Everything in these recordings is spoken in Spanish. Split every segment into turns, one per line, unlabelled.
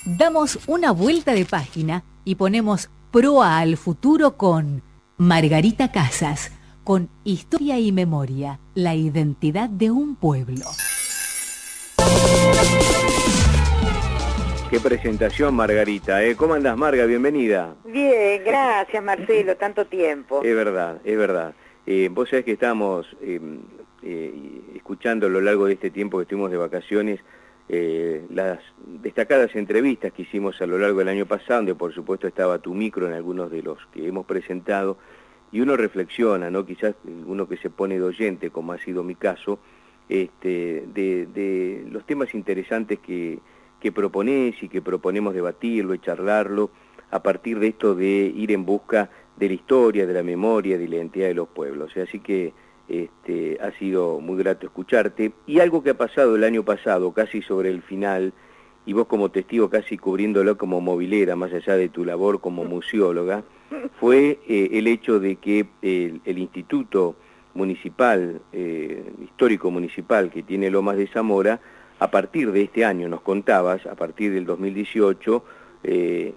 Damos una vuelta de página y ponemos proa al futuro con Margarita Casas, con Historia y Memoria, la identidad de un pueblo.
Qué presentación, Margarita, ¿eh? ¿Cómo andás, Marga? Bienvenida.
Bien, gracias, Marcelo, tanto tiempo.
Es verdad, es verdad. Vos sabés que estamos escuchando a lo largo de este tiempo que estuvimos de vacaciones las destacadas entrevistas que hicimos a lo largo del año pasado, donde por supuesto estaba tu micro en algunos de los que hemos presentado, y uno reflexiona, ¿no? Quizás uno que se pone de oyente, como ha sido mi caso, de los temas interesantes que proponés y que proponemos debatirlo y charlarlo a partir de esto de ir en busca de la historia, de la memoria, de la identidad de los pueblos. Así que ha sido muy grato escucharte. Y algo que ha pasado el año pasado, casi sobre el final, y vos como testigo casi cubriéndolo como movilera, más allá de tu labor como museóloga, fue el hecho de que el Instituto Municipal, Histórico Municipal que tiene Lomas de Zamora, a partir de este año, nos contabas, a partir del 2018,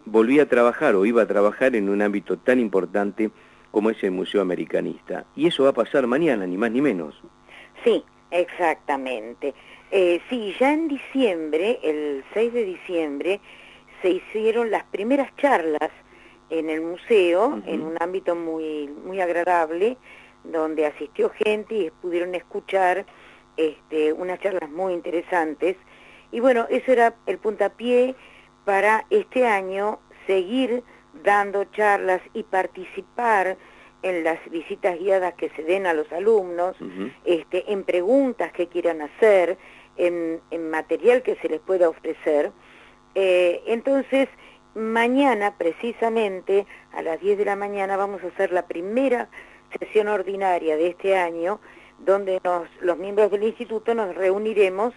volvía a trabajar o iba a trabajar en un ámbito tan importante como es el Museo Americanista. Y eso va a pasar mañana, ni más ni menos.
Sí, exactamente. Sí, ya en diciembre, el 6 de diciembre, se hicieron las primeras charlas en el museo, en un ámbito muy, muy agradable, donde asistió gente y pudieron escuchar unas charlas muy interesantes. Y bueno, eso era el puntapié para este año seguir dando charlas y participar en las visitas guiadas que se den a los alumnos, en preguntas que quieran hacer, en material que se les pueda ofrecer. Entonces, mañana precisamente a las 10 de la mañana vamos a hacer la primera sesión ordinaria de este año, donde los miembros del instituto nos reuniremos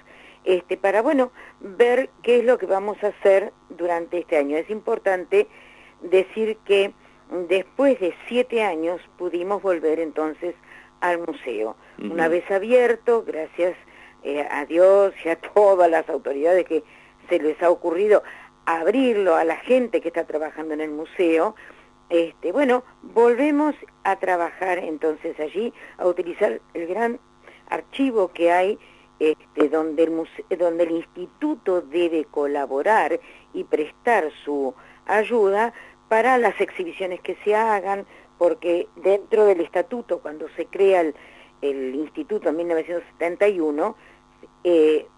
para, bueno, ver qué es lo que vamos a hacer durante este año. Es importante decir que después de 7 años pudimos volver entonces al museo. Una vez abierto, gracias a Dios y a todas las autoridades que se les ha ocurrido abrirlo a la gente que está trabajando en el museo, bueno, volvemos a trabajar entonces allí, a utilizar el gran archivo que hay, donde el instituto debe colaborar y prestar su ayuda para las exhibiciones que se hagan, porque dentro del estatuto, cuando se crea el instituto en 1971,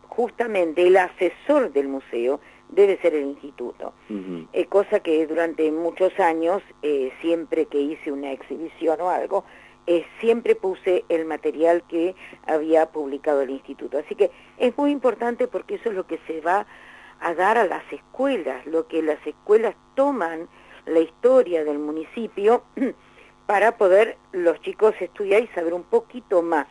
justamente el asesor del museo debe ser el instituto, cosa que durante muchos años, siempre que hice una exhibición o algo, siempre puse el material que había publicado el instituto. Así que es muy importante porque eso es lo que se va a dar a las escuelas, lo que las escuelas toman la historia del municipio para poder los chicos estudiar y saber un poquito más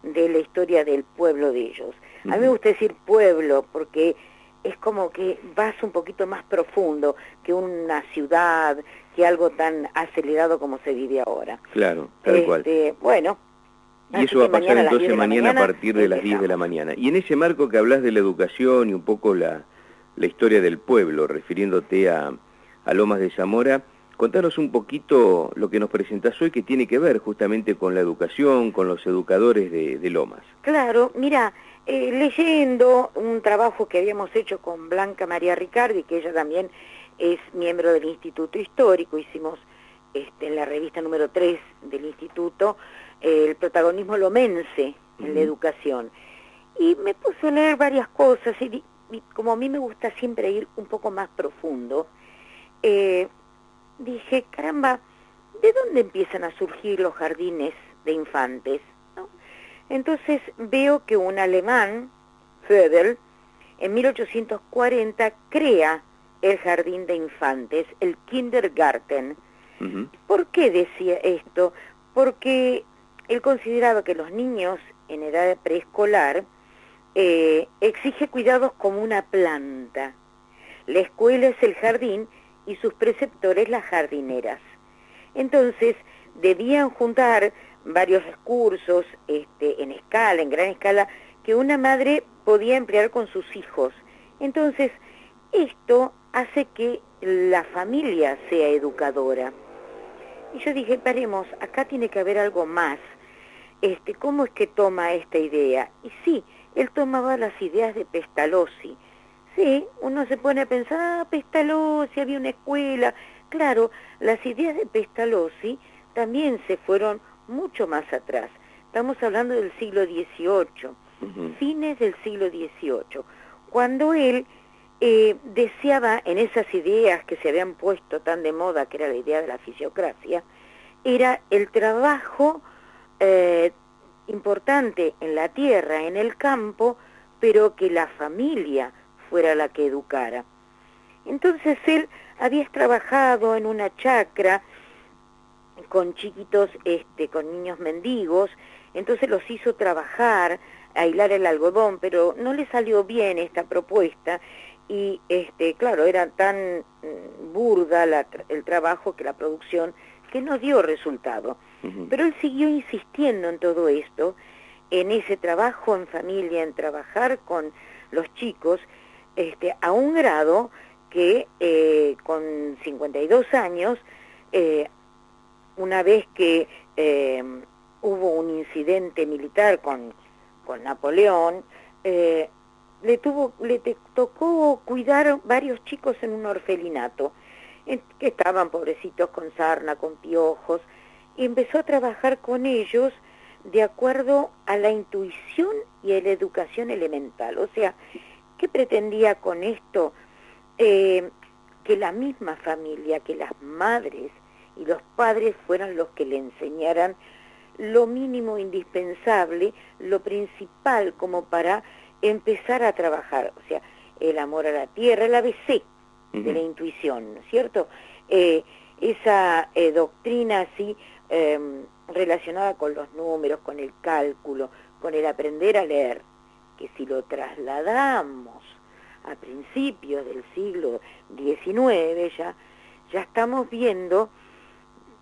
de la historia del pueblo de ellos. A mí me gusta decir pueblo porque es como que vas un poquito más profundo que una ciudad, que algo tan acelerado como se vive ahora.
Claro, tal cual.
Bueno.
Y eso va a pasar entonces mañana a partir de las 10 de la mañana. Y en ese marco que hablas de la educación y un poco la historia del pueblo, refiriéndote a Lomas de Zamora, contanos un poquito lo que nos presentás hoy, que tiene que ver justamente con la educación, con los educadores de Lomas.
Claro, mira, leyendo un trabajo que habíamos hecho con Blanca María Ricardi, que ella también es miembro del Instituto Histórico, hicimos en la revista número 3 del Instituto, el protagonismo lomense en la educación. Y me puse a leer varias cosas, y como a mí me gusta siempre ir un poco más profundo, dije, caramba, ¿de dónde empiezan a surgir los jardines de infantes? ¿No? Entonces veo que un alemán, Födel, en 1840 crea el jardín de infantes, el Kindergarten. ¿Por qué decía esto? Porque él consideraba que los niños en edad preescolar exige cuidados como una planta. La escuela es el jardín y sus preceptores las jardineras. Entonces debían juntar varios recursos en gran escala, que una madre podía emplear con sus hijos. Entonces esto hace que la familia sea educadora. Y yo dije, paremos, acá tiene que haber algo más. ¿Cómo es que toma esta idea? Y sí, él tomaba las ideas de Pestalozzi. Sí, uno se pone a pensar, Pestalozzi, había una escuela. Claro, las ideas de Pestalozzi también se fueron mucho más atrás. Estamos hablando del siglo XVIII, fines del siglo XVIII, cuando él deseaba, en esas ideas que se habían puesto tan de moda, que era la idea de la fisiocracia, era el trabajo importante en la tierra, en el campo, pero que la familia fuera la que educara. Entonces él había trabajado en una chacra con chiquitos, con niños mendigos, entonces los hizo trabajar, a hilar el algodón, pero no le salió bien esta propuesta, y claro, era tan burda el trabajo, que la producción, que no dio resultado. Pero él siguió insistiendo en todo esto, en ese trabajo en familia, en trabajar con los chicos, a un grado que con 52 años, una vez que hubo un incidente militar con Napoleón, le tocó cuidar varios chicos en un orfelinato, que estaban pobrecitos con sarna, con piojos, y empezó a trabajar con ellos de acuerdo a la intuición y a la educación elemental. O sea, ¿qué pretendía con esto? Que la misma familia, que las madres y los padres fueran los que le enseñaran lo mínimo indispensable, lo principal como para empezar a trabajar, o sea, el amor a la tierra, el ABC de la intuición, ¿no es cierto? Esa doctrina así relacionada con los números, con el cálculo, con el aprender a leer, que si lo trasladamos a principios del siglo XIX, ya estamos viendo,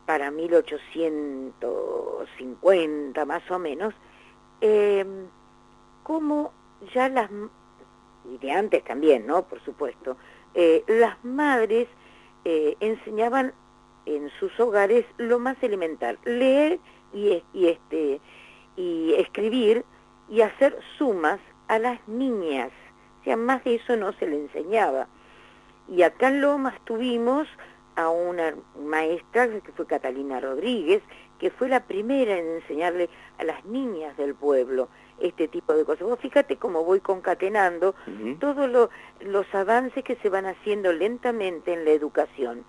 para 1850 más o menos, cómo ya y de antes también, ¿no? Por supuesto, las madres enseñaban en sus hogares lo más elemental, leer y escribir y hacer sumas a las niñas. O sea, más de eso no se le enseñaba. Y acá en Lomas tuvimos a una maestra que fue Catalina Rodríguez, que fue la primera en enseñarle a las niñas del pueblo este tipo de cosas. Vos fíjate cómo voy concatenando todos los avances que se van haciendo lentamente en la educación.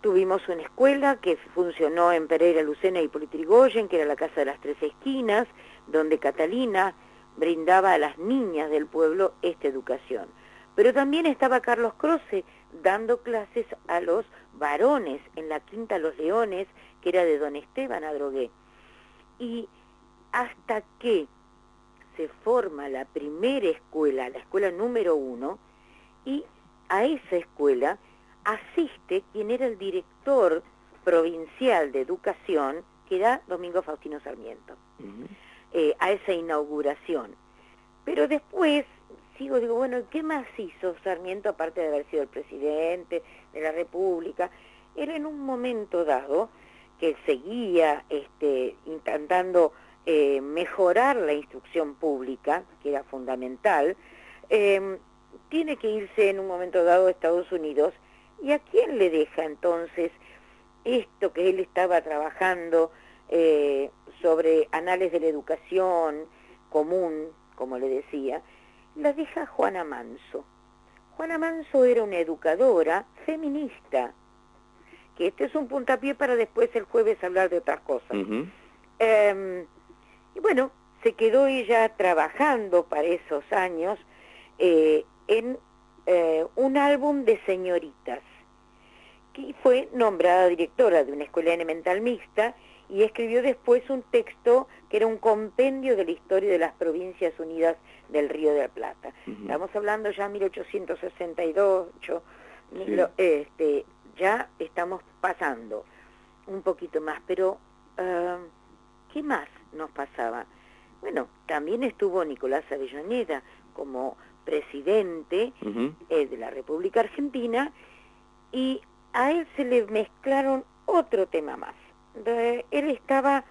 Tuvimos una escuela que funcionó en Pereira, Lucena y Hipólito Yrigoyen, que era la Casa de las Tres Esquinas, donde Catalina brindaba a las niñas del pueblo esta educación. Pero también estaba Carlos Croce dando clases a los varones en la Quinta Los Leones, que era de don Esteban Adrogué. Y hasta que se forma la primera escuela, la escuela número 1, y a esa escuela asiste quien era el director provincial de educación, que era Domingo Faustino Sarmiento, a esa inauguración. Pero después digo, bueno, ¿qué más hizo Sarmiento aparte de haber sido el presidente de la República? Él en un momento dado, que seguía intentando mejorar la instrucción pública, que era fundamental, tiene que irse en un momento dado a Estados Unidos. ¿Y a quién le deja entonces esto que él estaba trabajando sobre anales de la educación común, como le decía? La deja Juana Manso. Juana Manso era una educadora feminista, que este es un puntapié para después el jueves hablar de otras cosas. Y bueno, se quedó ella trabajando para esos años en un álbum de señoritas, que fue nombrada directora de una escuela elemental mixta, y escribió después un texto que era un compendio de la historia de las Provincias Unidas del Río de la Plata. Estamos hablando ya 1868, ya estamos pasando un poquito más, pero ¿qué más nos pasaba? Bueno, también estuvo Nicolás Avellaneda como presidente de la República Argentina, y a él se le mezclaron otro tema más. Él estaba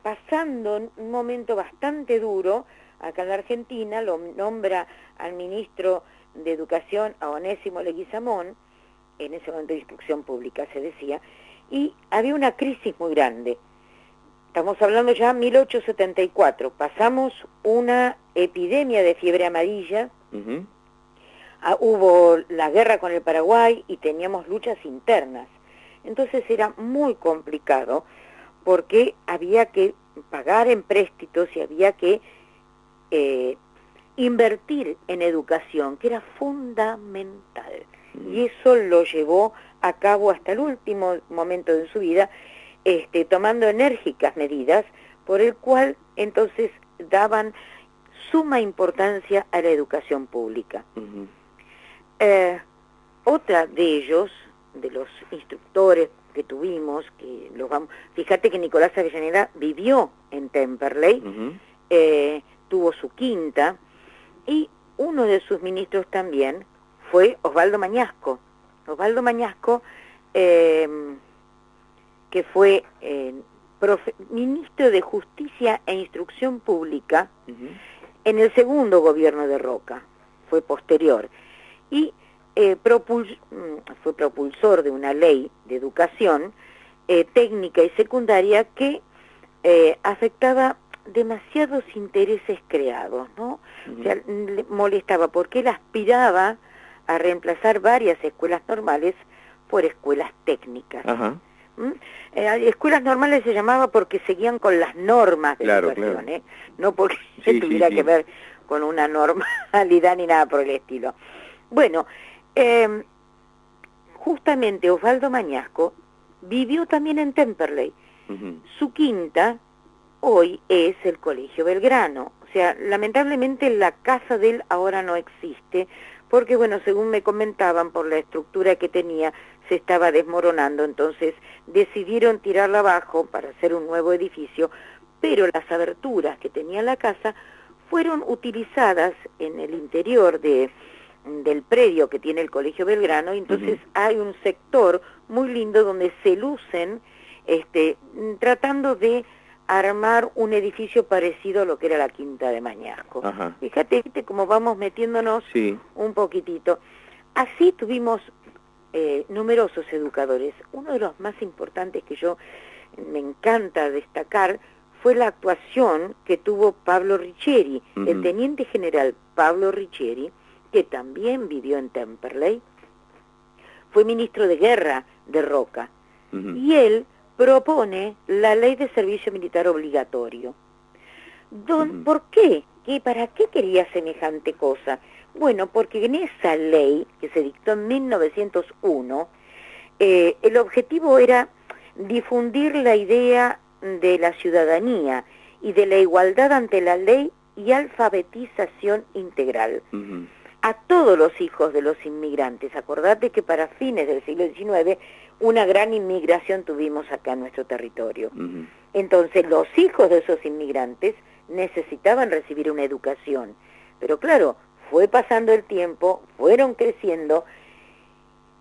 pasando un momento bastante duro acá en la Argentina, lo nombra al ministro de Educación, a Onésimo Leguizamón, en ese momento de Instrucción Pública se decía, y había una crisis muy grande. Estamos hablando ya de 1874, pasamos una epidemia de fiebre amarilla, hubo la guerra con el Paraguay y teníamos luchas internas. Entonces era muy complicado porque había que pagar empréstitos y había que invertir en educación, que era fundamental. Y eso lo llevó a cabo hasta el último momento de su vida, tomando enérgicas medidas, por el cual entonces daban suma importancia a la educación pública. Otra de ellos, de los instructores que tuvimos, fíjate que Nicolás Avellaneda vivió en Temperley, tuvo su quinta, y uno de sus ministros también fue Osvaldo Mañasco. Osvaldo Mañasco, que fue ministro de Justicia e Instrucción Pública en el segundo gobierno de Roca, fue posterior, y fue propulsor de una ley de educación técnica y secundaria que afectaba demasiados intereses creados, ¿no? O sea, le molestaba porque él aspiraba a reemplazar varias escuelas normales por escuelas técnicas. Escuelas normales se llamaba porque seguían con las normas de educación, no porque tuviera que ver con una normalidad ni nada por el estilo. Bueno, justamente Osvaldo Mañasco vivió también en Temperley. Su quinta hoy es el Colegio Belgrano. O sea, lamentablemente la casa de él ahora no existe, porque bueno, según me comentaban, por la estructura que tenía, se estaba desmoronando, entonces decidieron tirarla abajo para hacer un nuevo edificio, pero las aberturas que tenía la casa fueron utilizadas en el interior del predio que tiene el Colegio Belgrano, y entonces hay un sector muy lindo donde se lucen tratando de armar un edificio parecido a lo que era la Quinta de Mañasco. Fíjate, ¿viste cómo vamos metiéndonos un poquitito? Así tuvimos numerosos educadores. Uno de los más importantes que me encanta destacar fue la actuación que tuvo Pablo Riccieri, el teniente general Pablo Riccieri, que también vivió en Temperley, fue ministro de guerra de Roca, y él propone la ley de servicio militar obligatorio. ¿Por qué? ¿Para qué quería semejante cosa? Bueno, porque en esa ley, que se dictó en 1901, el objetivo era difundir la idea de la ciudadanía y de la igualdad ante la ley y alfabetización integral. A todos los hijos de los inmigrantes. Acordate que para fines del siglo XIX una gran inmigración tuvimos acá en nuestro territorio. Entonces los hijos de esos inmigrantes necesitaban recibir una educación. Pero claro, fue pasando el tiempo, fueron creciendo,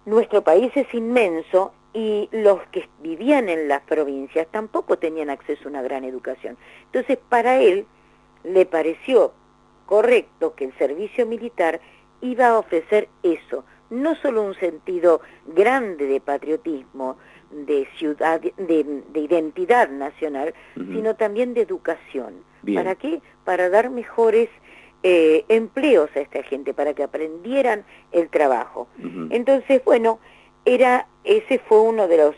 nuestro país es inmenso y los que vivían en las provincias tampoco tenían acceso a una gran educación. Entonces para él le pareció correcto que el servicio militar iba a ofrecer eso, no solo un sentido grande de patriotismo, de ciudad, de identidad nacional, sino también de educación. ¿Para qué? Para dar mejores empleos a esta gente, para que aprendieran el trabajo. Entonces, bueno, ese fue uno de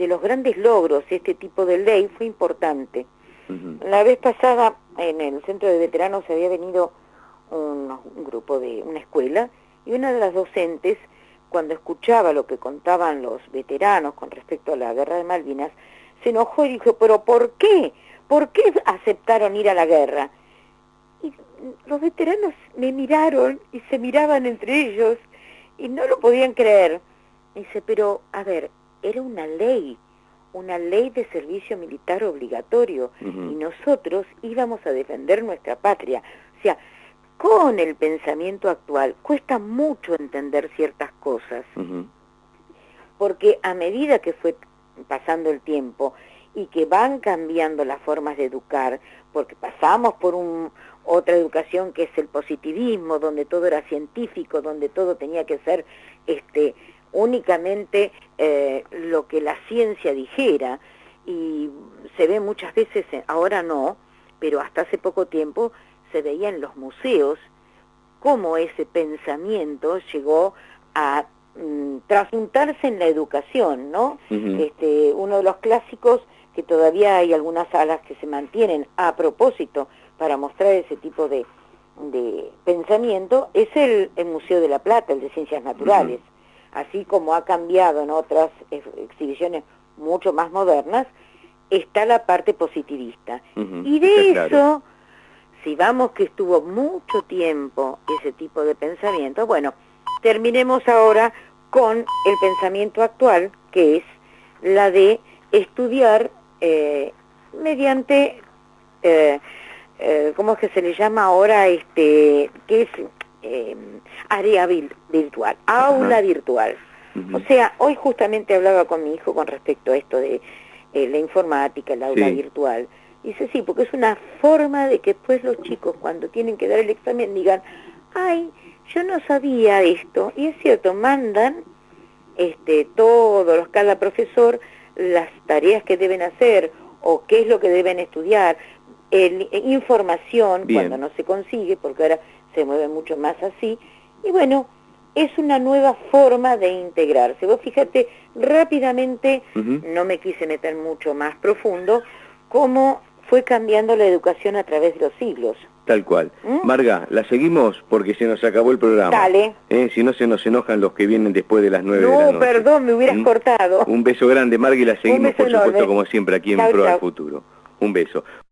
los grandes logros. Este tipo de ley fue importante. La vez pasada en el centro de veteranos había venido un grupo de una escuela, y una de las docentes, cuando escuchaba lo que contaban los veteranos con respecto a la guerra de Malvinas, se enojó y dijo, ¿pero por qué? ¿Por qué aceptaron ir a la guerra? Y los veteranos me miraron y se miraban entre ellos y no lo podían creer. Y dice, pero a ver, era una ley de servicio militar obligatorio, y nosotros íbamos a defender nuestra patria. O sea, con el pensamiento actual cuesta mucho entender ciertas cosas, porque a medida que fue pasando el tiempo y que van cambiando las formas de educar, porque pasamos por otra educación que es el positivismo, donde todo era científico, donde todo tenía que ser únicamente lo que la ciencia dijera, y se ve muchas veces, ahora no, pero hasta hace poco tiempo se veía en los museos cómo ese pensamiento llegó a trasuntarse en la educación, ¿no? Uno de los clásicos, que todavía hay algunas salas que se mantienen a propósito para mostrar ese tipo de pensamiento, es el Museo de la Plata, el de Ciencias Naturales. Así como ha cambiado en otras exhibiciones mucho más modernas, está la parte positivista. Y de eso, claro, si vamos que estuvo mucho tiempo ese tipo de pensamiento, bueno, terminemos ahora con el pensamiento actual, que es la de estudiar mediante, ¿cómo es que se le llama ahora? Que es área virtual, aula virtual. O sea, hoy justamente hablaba con mi hijo con respecto a esto de la informática, el aula virtual. Dice, sí, porque es una forma de que después los chicos, cuando tienen que dar el examen, digan, ay, yo no sabía esto. Y es cierto, mandan cada profesor las tareas que deben hacer o qué es lo que deben estudiar, información cuando no se consigue, porque ahora se mueve mucho más así, y bueno, es una nueva forma de integrarse. Vos fíjate, rápidamente, no me quise meter mucho más profundo, cómo fue cambiando la educación a través de los siglos.
Tal cual. Marga, la seguimos porque se nos acabó el programa.
Dale.
Si no se nos enojan los que vienen después de las 9 de la noche.
No, perdón, me hubieras cortado.
Un beso grande, Marga, y la seguimos, por supuesto,
enorme.
como siempre, aquí en Pro al Futuro. Un beso.